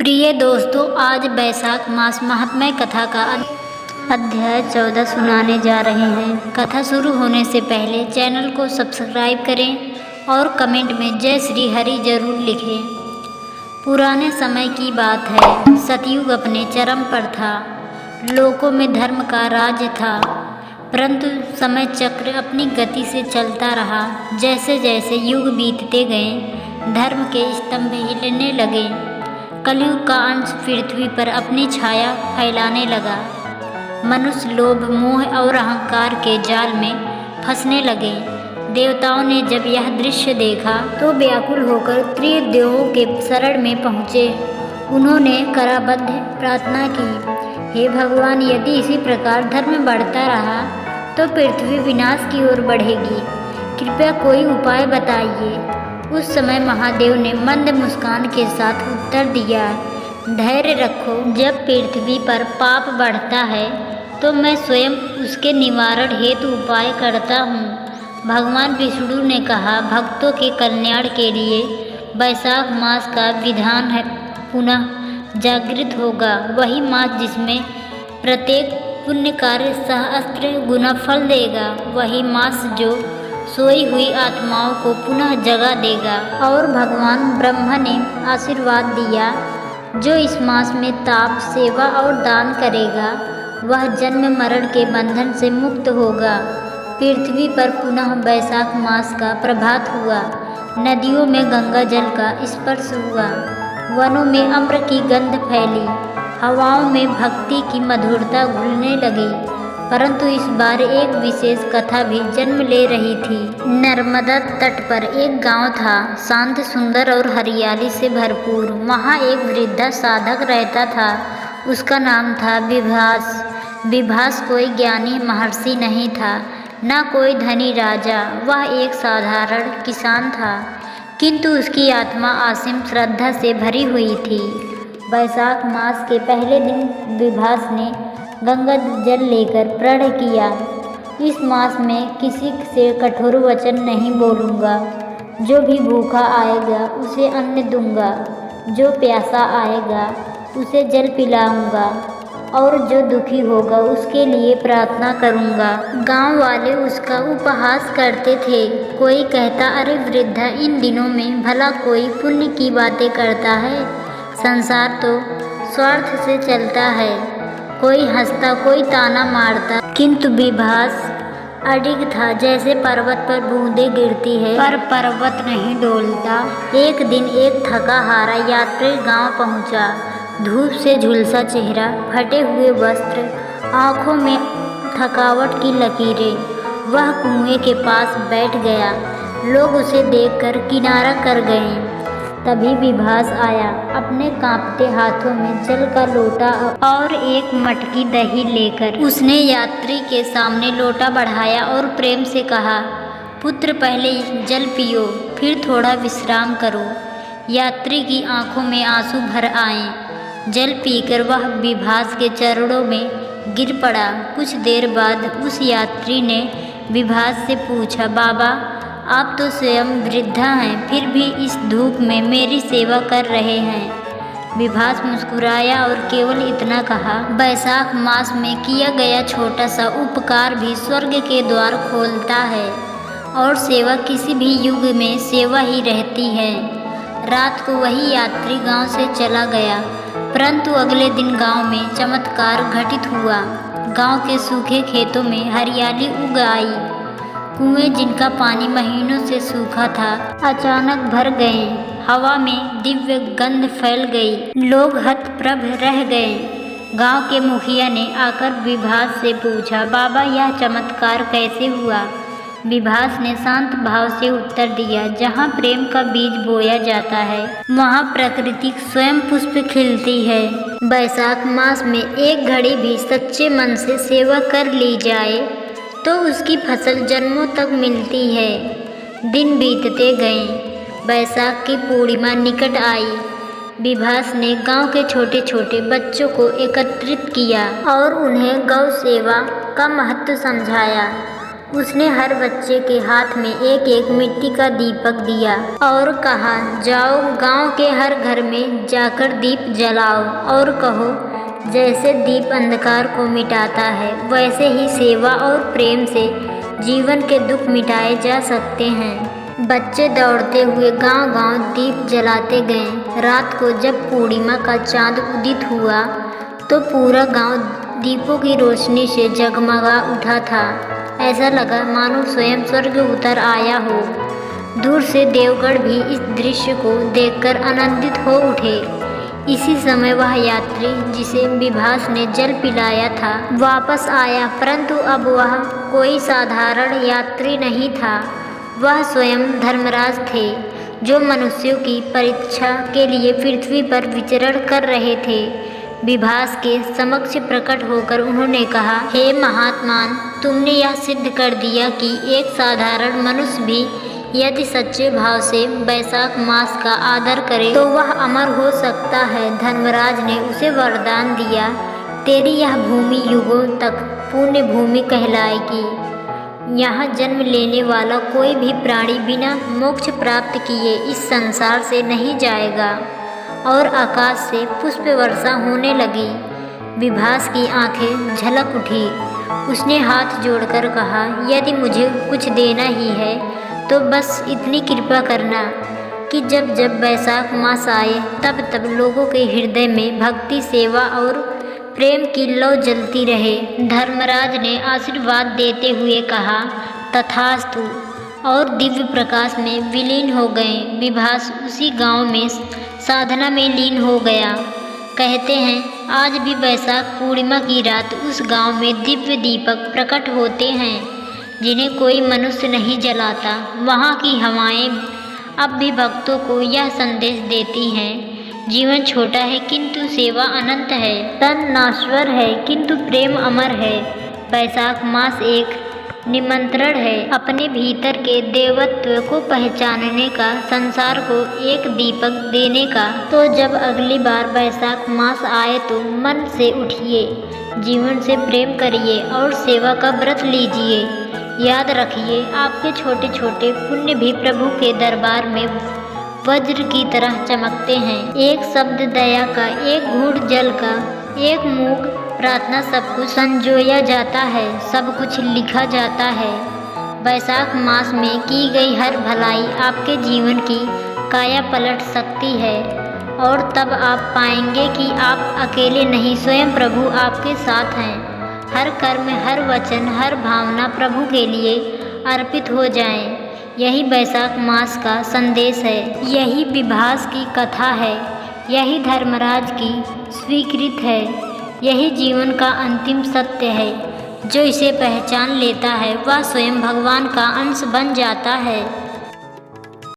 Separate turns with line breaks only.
प्रिय दोस्तों, आज बैसाख मास महात्म्य कथा का अध्याय 14 सुनाने जा रहे हैं। कथा शुरू होने से पहले चैनल को सब्सक्राइब करें और कमेंट में जय श्री हरि जरूर लिखें। पुराने समय की बात है। सतयुग अपने चरम पर था। लोकों में धर्म का राज्य था, परंतु समय चक्र अपनी गति से चलता रहा। जैसे जैसे युग बीतते गए, धर्म के स्तंभ हिलने लगे। कलयुग का अंश पृथ्वी पर अपनी छाया फैलाने लगा। मनुष्य लोभ, मोह और अहंकार के जाल में फंसने लगे। देवताओं ने जब यह दृश्य देखा तो व्याकुल होकर त्रिदेवों के शरण में पहुँचे। उन्होंने कराबद्ध प्रार्थना की, हे भगवान, यदि इसी प्रकार धर्म बढ़ता रहा तो पृथ्वी विनाश की ओर बढ़ेगी। कृपया कोई उपाय बताइए। उस समय महादेव ने मंद मुस्कान के साथ उत्तर दिया, धैर्य रखो। जब पृथ्वी पर पाप बढ़ता है तो मैं स्वयं उसके निवारण हेतु उपाय करता हूँ। भगवान विष्णु ने कहा, भक्तों के कल्याण के लिए बैसाख मास का विधान है पुनः जागृत होगा। वही मास जिसमें प्रत्येक पुण्य कार्य सहस्त्र गुना फल देगा। वही मास जो सोई हुई आत्माओं को पुनः जगा देगा। और भगवान ब्रह्मा ने आशीर्वाद दिया, जो इस मास में ताप, सेवा और दान करेगा वह जन्म मरण के बंधन से मुक्त होगा। पृथ्वी पर पुनः बैसाख मास का प्रभात हुआ। नदियों में गंगा जल का स्पर्श हुआ। वनों में अम्र की गंध फैली। हवाओं में भक्ति की मधुरता घुलने लगी। परंतु इस बार एक विशेष कथा भी जन्म ले रही थी। नर्मदा तट पर एक गांव था, शांत, सुंदर और हरियाली से भरपूर। वहाँ एक वृद्धा साधक रहता था। उसका नाम था विभास। विभास कोई ज्ञानी महर्षि नहीं था, न कोई धनी राजा। वह एक साधारण किसान था, किंतु उसकी आत्मा असीम श्रद्धा से भरी हुई थी। बैसाख मास के पहले दिन विभास ने गंगा जल लेकर प्रण किया, इस मास में किसी से कठोर वचन नहीं बोलूँगा। जो भी भूखा आएगा उसे अन्न दूंगा, जो प्यासा आएगा उसे जल पिलाऊंगा, और जो दुखी होगा उसके लिए प्रार्थना करूंगा। गांव वाले उसका उपहास करते थे। कोई कहता, अरे वृद्धा, इन दिनों में भला कोई पुण्य की बातें करता है? संसार तो स्वार्थ से चलता है। कोई हंसता, कोई ताना मारता, किंतु विभास अडिग था। जैसे पर्वत पर बूंदें गिरती है पर पर्वत नहीं डोलता। एक दिन एक थका हारा यात्री गांव पहुंचा। धूप से झुलसा चेहरा, फटे हुए वस्त्र, आंखों में थकावट की लकीरें। वह कुएं के पास बैठ गया। लोग उसे देखकर किनारा कर गए। तभी विभास आया, अपने कांपते हाथों में जल का लोटा और एक मटकी दही लेकर। उसने यात्री के सामने लोटा बढ़ाया और प्रेम से कहा, पुत्र, पहले जल पियो, फिर थोड़ा विश्राम करो। यात्री की आंखों में आंसू भर आए। जल पीकर वह विभास के चरणों में गिर पड़ा। कुछ देर बाद उस यात्री ने विभास से पूछा, बाबा, आप तो स्वयं वृद्धा हैं, फिर भी इस धूप में मेरी सेवा कर रहे हैं। विभास मुस्कुराया और केवल इतना कहा, बैसाख मास में किया गया छोटा सा उपकार भी स्वर्ग के द्वार खोलता है, और सेवा किसी भी युग में सेवा ही रहती है। रात को वही यात्री गांव से चला गया, परंतु अगले दिन गांव में चमत्कार घटित हुआ। गांव के सूखे खेतों में हरियाली उग आई। कुएं जिनका पानी महीनों से सूखा था, अचानक भर गए। हवा में दिव्य गंध फैल गई। लोग हतप्रभ रह गए। गांव के मुखिया ने आकर विभास से पूछा, बाबा, यह चमत्कार कैसे हुआ? विभास ने शांत भाव से उत्तर दिया, जहाँ प्रेम का बीज बोया जाता है वहाँ प्रकृति स्वयं पुष्प खिलती है। बैसाख मास में एक घड़ी भी सच्चे मन से सेवा कर ली जाए तो उसकी फसल जन्मों तक मिलती है। दिन बीतते गए। बैसाख की पूर्णिमा निकट आई। विभास ने गांव के छोटे छोटे बच्चों को एकत्रित किया और उन्हें गौ सेवा का महत्व समझाया। उसने हर बच्चे के हाथ में एक एक मिट्टी का दीपक दिया और कहा, जाओ गांव के हर घर में जाकर दीप जलाओ और कहो, जैसे दीप अंधकार को मिटाता है वैसे ही सेवा और प्रेम से जीवन के दुख मिटाए जा सकते हैं। बच्चे दौड़ते हुए गांव-गांव दीप जलाते गए। रात को जब पूर्णिमा का चांद उदित हुआ तो पूरा गांव दीपों की रोशनी से जगमगा उठा था। ऐसा लगा मानो स्वयं स्वर्ग उतर आया हो। दूर से देवगढ़ भी इस दृश्य को देखकर आनंदित हो उठे। इसी समय वह यात्री जिसे विभास ने जल पिलाया था वापस आया, परंतु अब वह कोई साधारण यात्री नहीं था। वह स्वयं धर्मराज थे, जो मनुष्यों की परीक्षा के लिए पृथ्वी पर विचरण कर रहे थे। विभास के समक्ष प्रकट होकर उन्होंने कहा, हे महात्मान, तुमने यह सिद्ध कर दिया कि एक साधारण मनुष्य भी यदि सच्चे भाव से वैशाख मास का आदर करे तो वह अमर हो सकता है। धर्मराज ने उसे वरदान दिया, तेरी यह भूमि युगों तक पुण्य भूमि कहलाएगी। यहाँ जन्म लेने वाला कोई भी प्राणी बिना मोक्ष प्राप्त किए इस संसार से नहीं जाएगा। और आकाश से पुष्प वर्षा होने लगी। विभास की आंखें झलक उठी। उसने हाथ जोड़कर कहा, यदि मुझे कुछ देना ही है तो बस इतनी कृपा करना कि जब जब वैशाख मास आए तब तब लोगों के हृदय में भक्ति, सेवा और प्रेम की लौ जलती रहे। धर्मराज ने आशीर्वाद देते हुए कहा, तथास्तु, और दिव्य प्रकाश में विलीन हो गए। विभास उसी गांव में साधना में लीन हो गया। कहते हैं आज भी वैशाख पूर्णिमा की रात उस गांव में दिव्य दीपक प्रकट होते हैं जिन्हें कोई मनुष्य नहीं जलाता। वहाँ की हवाएं अब भी भक्तों को यह संदेश देती हैं, जीवन छोटा है किंतु सेवा अनंत है, तन नाश्वर है किंतु प्रेम अमर है। वैशाख मास एक निमंत्रण है अपने भीतर के देवत्व को पहचानने का, संसार को एक दीपक देने का। तो जब अगली बार वैशाख मास आए तो मन से उठिए, जीवन से प्रेम करिए और सेवा का व्रत लीजिए। याद रखिए, आपके छोटे छोटे पुण्य भी प्रभु के दरबार में वज्र की तरह चमकते हैं। एक शब्द दया का, एक घूंट जल का, एक मूक प्रार्थना, सब कुछ संजोया जाता है, सब कुछ लिखा जाता है। वैशाख मास में की गई हर भलाई आपके जीवन की काया पलट सकती है और तब आप पाएंगे कि आप अकेले नहीं, स्वयं प्रभु आपके साथ हैं। हर कर्म, हर वचन, हर भावना प्रभु के लिए अर्पित हो जाएं। यही वैशाख मास का संदेश है, यही विभास की कथा है, यही धर्मराज की स्वीकृत है, यही जीवन का अंतिम सत्य है। जो इसे पहचान लेता है वह स्वयं भगवान का अंश बन जाता है।